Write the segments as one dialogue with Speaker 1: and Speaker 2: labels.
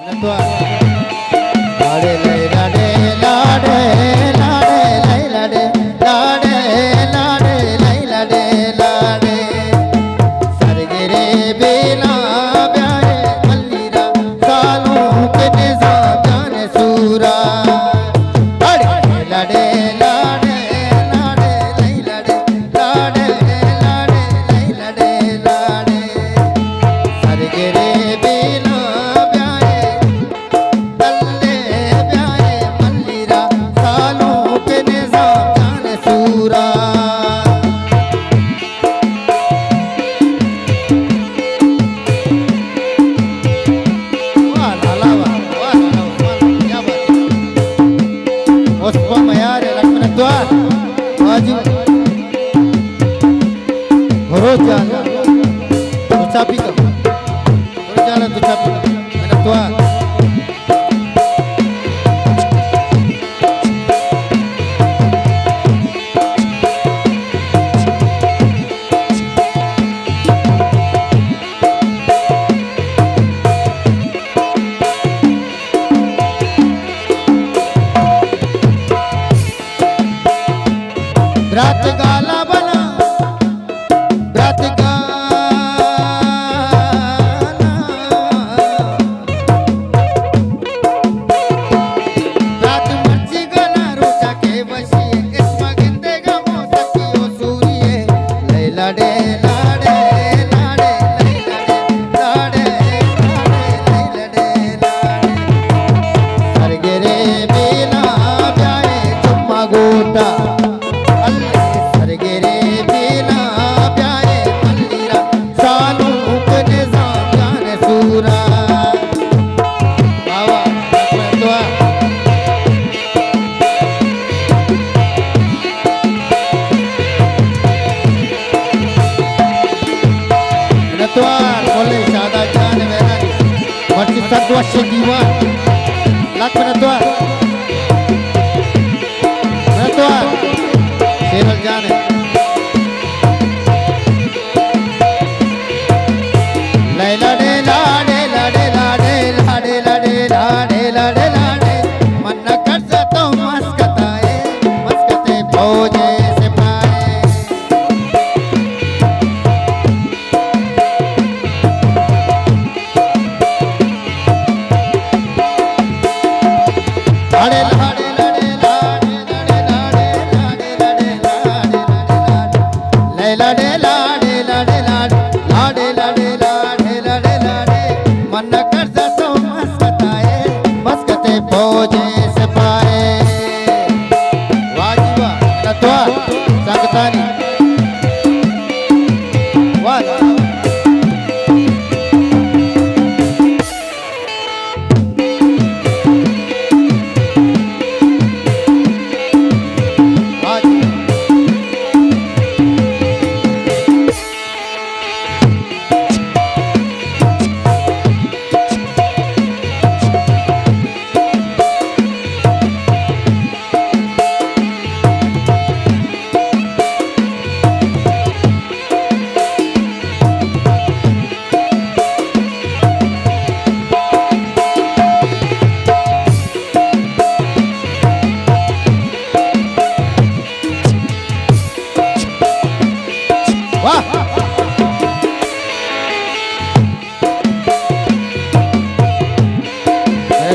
Speaker 1: लाडे लय लाडे लाडे लाडे लय लाडे लाडे लाडे लय लाडे लाडे सरगे रे बेला प्यारे मल्लीरा सालों के निजाम जाने सूरा लाडे लाडे लाडे लाडे लय लाडे लाडे लाडे लय लाडे लाडे सरगे रे बेला रात गाला बना रात गाना रात मर्जी गाना रोजा के बशी इसमा गिंदे गमो सखियो सूरिये लय लाडे लाडे लाडे लय लाडे लाडे लाडे लय लाडे सरगे रे बेला प्यारे चुम्मा गोटा Satu Diwan Lak Penatuan Sherul Jane Laila de lade lade lade lade lade lade lade lade Manna karsa to maskatae maskate bhoje se pae लाडे लाडे लाडे लाडे लाडे लाडे लाडे लाडे लाडे लाडे लाडे लाडे लाडे लाडे लाडे लाडे मन कर्जा तो मस्कताए मस्कते भोजे से पाए वाजीवा तत्वा संगतानी वाह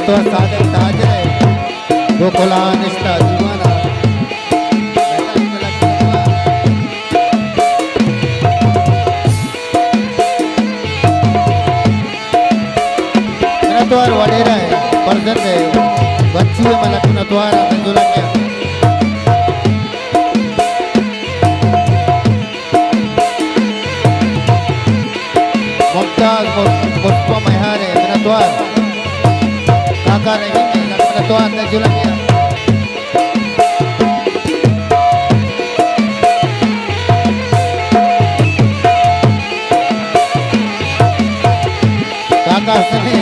Speaker 1: तो सादक ताज है गोकुला निष्ठा दीवाना मेरा द्वार वडेरा है पर्जन है बच्ची है मला अपना द्वार मंजूरा किया मुमताज पुष्पा महार है मेरा द्वार काका रही है लक्ष्मण तो अंदर जुला गया काका से